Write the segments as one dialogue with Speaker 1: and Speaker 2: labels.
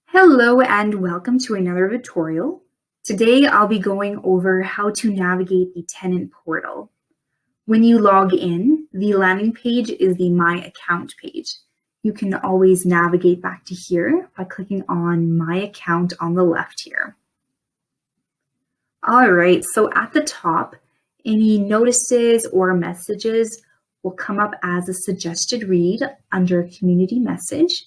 Speaker 1: Hello and welcome to another tutorial. Today I'll be going over how to navigate the tenant portal. When you log in, the landing page is the My Account page. You can always navigate back to here by clicking on My Account on the left here. All right, so at the top, any notices or messages will come up as a suggested read under Community Message.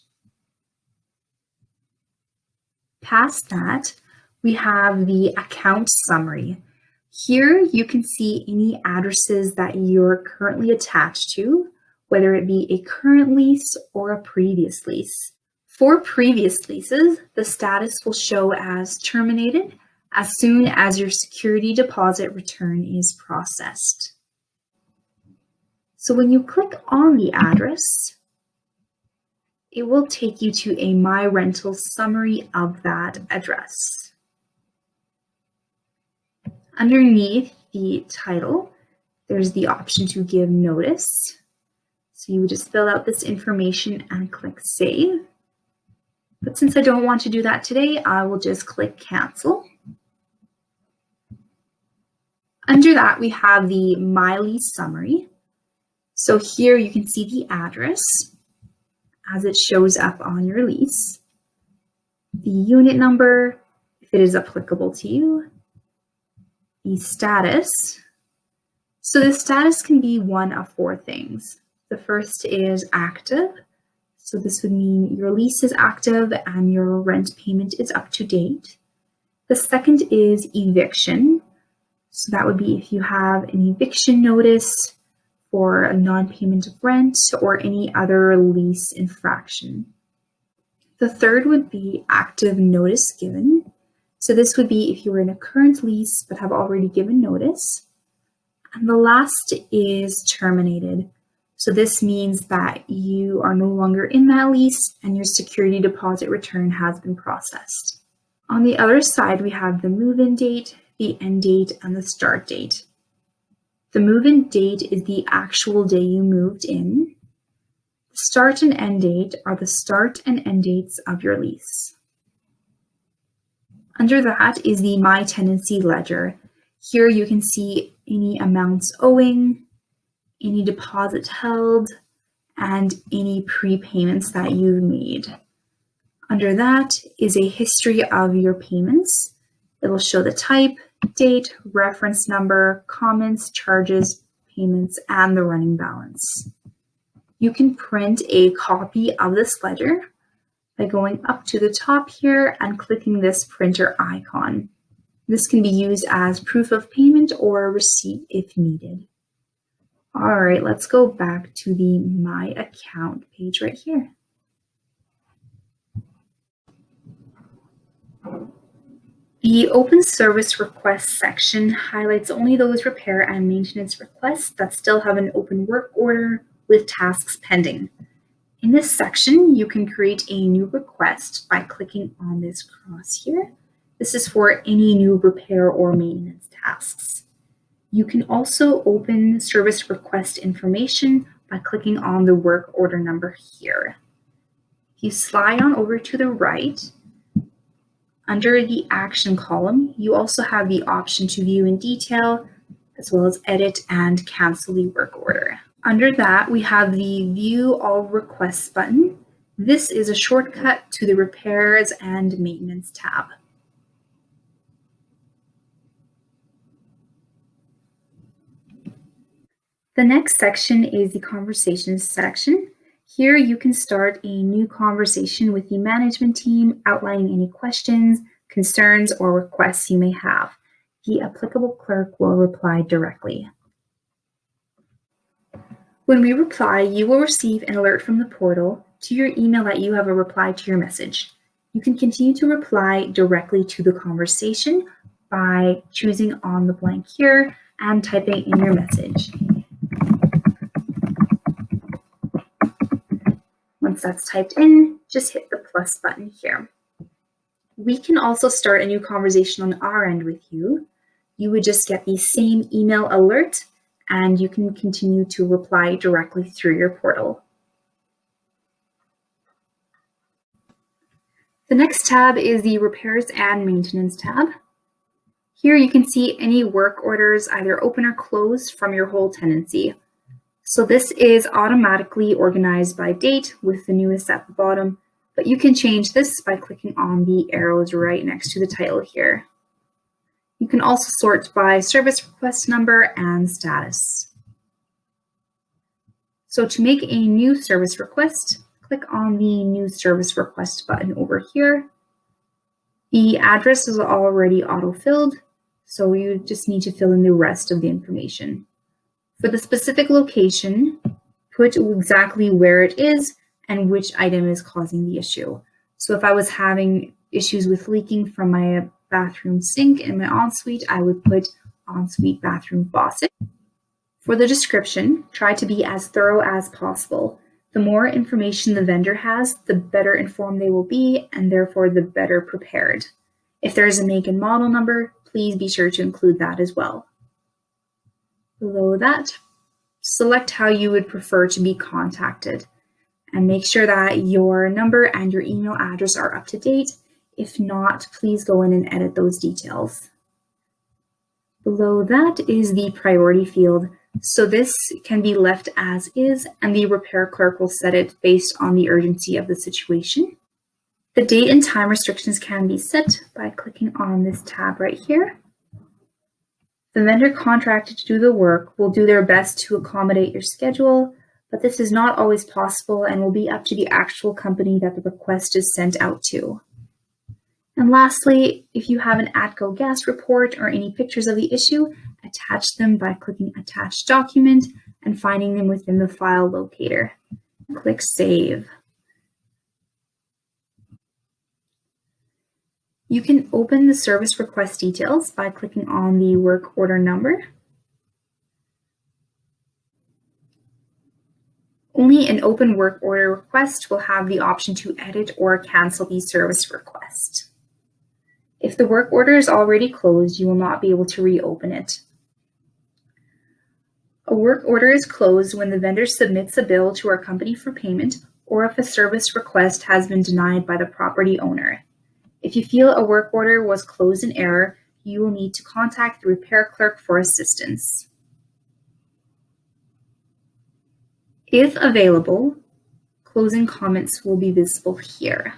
Speaker 1: Past that, we have the account summary. Here you can see any addresses that you're currently attached to, whether it be a current lease or a previous lease. For previous leases, the status will show as terminated as soon as your security deposit return is processed. So when you click on the address, it will take you to a My Rental summary of that address. Underneath the title, there's the option to give notice. So you would just fill out this information and click Save. But since I don't want to do that today, I will just click Cancel. Under that, we have the My Lease summary. So here you can see the address as it shows up on your lease, the unit number, if it is applicable to you, the status. So the status can be one of four things. The first is active. So this would mean your lease is active and your rent payment is up to date. The second is eviction. So that would be if you have an eviction notice for a non-payment of rent or any other lease infraction. The third would be active notice given. So this would be if you were in a current lease but have already given notice. And the last is terminated. So this means that you are no longer in that lease and your security deposit return has been processed. On the other side, we have the move-in date, the end date, and the start date. The move-in date is the actual day you moved in. The start and end date are the start and end dates of your lease. Under that is the My Tenancy ledger. Here you can see any amounts owing, any deposit held, and any prepayments that you've made. Under that is a history of your payments. It will show the type, date, reference number, comments, charges, payments, and the running balance. You can print a copy of this ledger by going up to the top here and clicking this printer icon. This can be used as proof of payment or a receipt if needed. All right, let's go back to the My Account page right here. The Open Service Requests section highlights only those repair and maintenance requests that still have an open work order with tasks pending. In this section, you can create a new request by clicking on this cross here. This is for any new repair or maintenance tasks. You can also open service request information by clicking on the work order number here. If you slide on over to the right, under the action column, you also have the option to view in detail, as well as edit and cancel the work order. Under that, we have the View All Requests button. This is a shortcut to the Repairs and Maintenance tab. The next section is the Conversations section. Here you can start a new conversation with the management team, outlining any questions, concerns, or requests you may have. The applicable clerk will reply directly. When we reply, you will receive an alert from the portal to your email that you have a reply to your message. You can continue to reply directly to the conversation by choosing on the blank here and typing in your message. Once that's typed in, just hit the plus button here. We can also start a new conversation on our end with you. You would just get the same email alert and you can continue to reply directly through your portal. The next tab is the Repairs and Maintenance tab. Here you can see any work orders either open or closed from your whole tenancy. So this is automatically organized by date with the newest at the bottom, but you can change this by clicking on the arrows right next to the title here. You can also sort by service request number and status. So to make a new service request, click on the New Service Request button over here. The address is already auto-filled, so you just need to fill in the rest of the information. For the specific location, put exactly where it is and which item is causing the issue. So if I was having issues with leaking from my bathroom sink in my ensuite, I would put ensuite bathroom faucet. For the description, try to be as thorough as possible. The more information the vendor has, the better informed they will be, and therefore the better prepared. If there is a make and model number, please be sure to include that as well. Below that, select how you would prefer to be contacted, and make sure that your number and your email address are up to date. If not, please go in and edit those details. Below that is the priority field. So this can be left as is, and the repair clerk will set it based on the urgency of the situation. The date and time restrictions can be set by clicking on this tab right here. The vendor contracted to do the work will do their best to accommodate your schedule, but this is not always possible and will be up to the actual company that the request is sent out to. And lastly, if you have an ATCO gas report or any pictures of the issue, attach them by clicking Attach Document and finding them within the file locator. Click Save. You can open the service request details by clicking on the work order number. Only an open work order request will have the option to edit or cancel the service request. If the work order is already closed, you will not be able to reopen it. A work order is closed when the vendor submits a bill to our company for payment, or if a service request has been denied by the property owner. If you feel a work order was closed in error, you will need to contact the repair clerk for assistance. If available, closing comments will be visible here.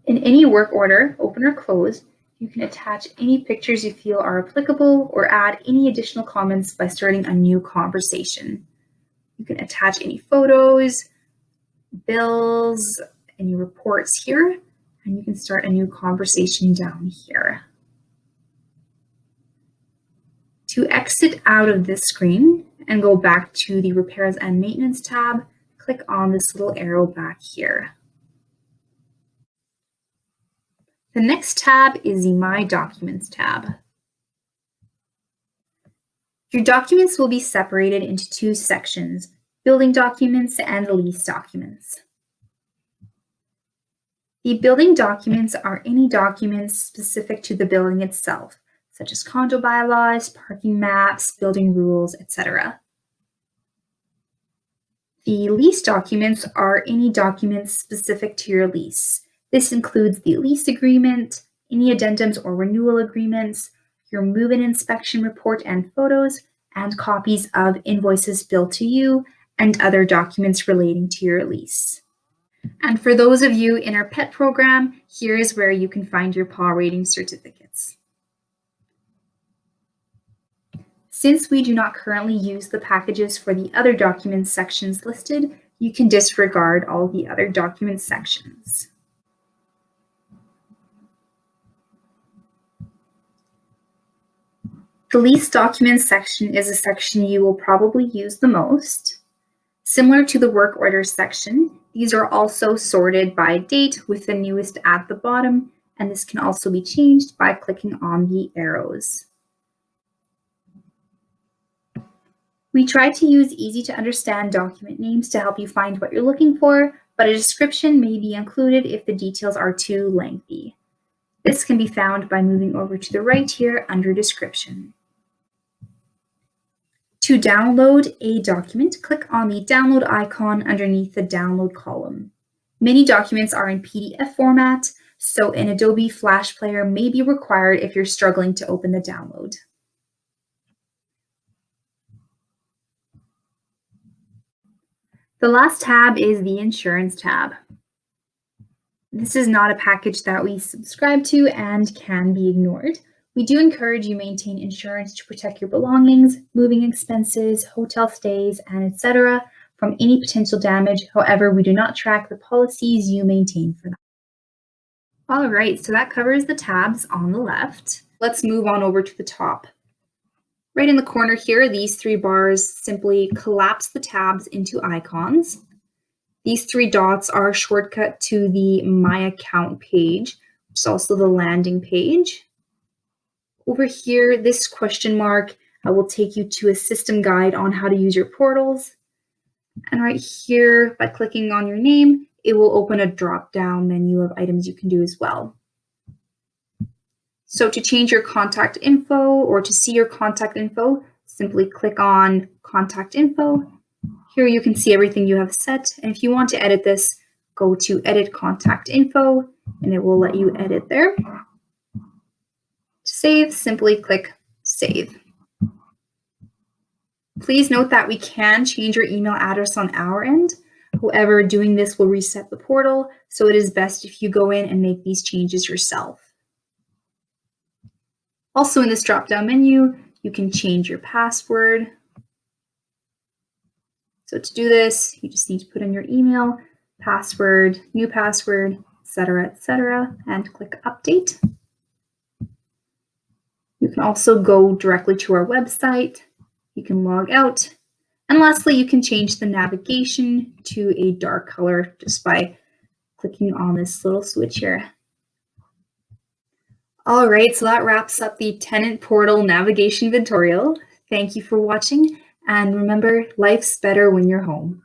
Speaker 1: In any work order, open or close, you can attach any pictures you feel are applicable or add any additional comments by starting a new conversation. You can attach any photos, bills, any reports here, and you can start a new conversation down here. To exit out of this screen and go back to the Repairs and Maintenance tab, click on this little arrow back here. The next tab is the My Documents tab. Your documents will be separated into two sections, building documents and lease documents. The building documents are any documents specific to the building itself, such as condo bylaws, parking maps, building rules, etc. The lease documents are any documents specific to your lease. This includes the lease agreement, any addendums or renewal agreements, your move-in inspection report and photos, and copies of invoices billed to you, and other documents relating to your lease. And for those of you in our PET program, here is where you can find your PAW rating certificates. Since we do not currently use the packages for the other documents sections listed, you can disregard all the other document sections. The lease documents section is a section you will probably use the most. Similar to the work orders section, these are also sorted by date with the newest at the bottom, and this can also be changed by clicking on the arrows. We try to use easy to understand document names to help you find what you're looking for, but a description may be included if the details are too lengthy. This can be found by moving over to the right here under description. To download a document, click on the download icon underneath the download column. Many documents are in PDF format, so an Adobe Flash Player may be required if you're struggling to open the download. The last tab is the Insurance tab. This is not a package that we subscribe to and can be ignored. We do encourage you maintain insurance to protect your belongings, moving expenses, hotel stays, and etc. from any potential damage. However, we do not track the policies you maintain for that. All right, so that covers the tabs on the left. Let's move on over to the top. Right in the corner here, these three bars simply collapse the tabs into icons. These three dots are a shortcut to the My Account page, which is also the landing page. Over here, this question mark will take you to a system guide on how to use your portals. And right here, by clicking on your name, it will open a drop-down menu of items you can do as well. So to change your contact info or to see your contact info, simply click on Contact Info. Here you can see everything you have set. And if you want to edit this, go to Edit Contact Info, and it will let you edit there. To save, simply click Save. Please note that we can change your email address on our end. However, doing this will reset the portal, so it is best if you go in and make these changes yourself. Also in this drop-down menu, you can change your password. So to do this, you just need to put in your email, password, new password, etc., and click Update. You can also go directly to our website. You can log out. And lastly, you can change the navigation to a dark color just by clicking on this little switch here. All right, so that wraps up the tenant portal navigation tutorial. Thank you for watching, and remember, life's better when you're home.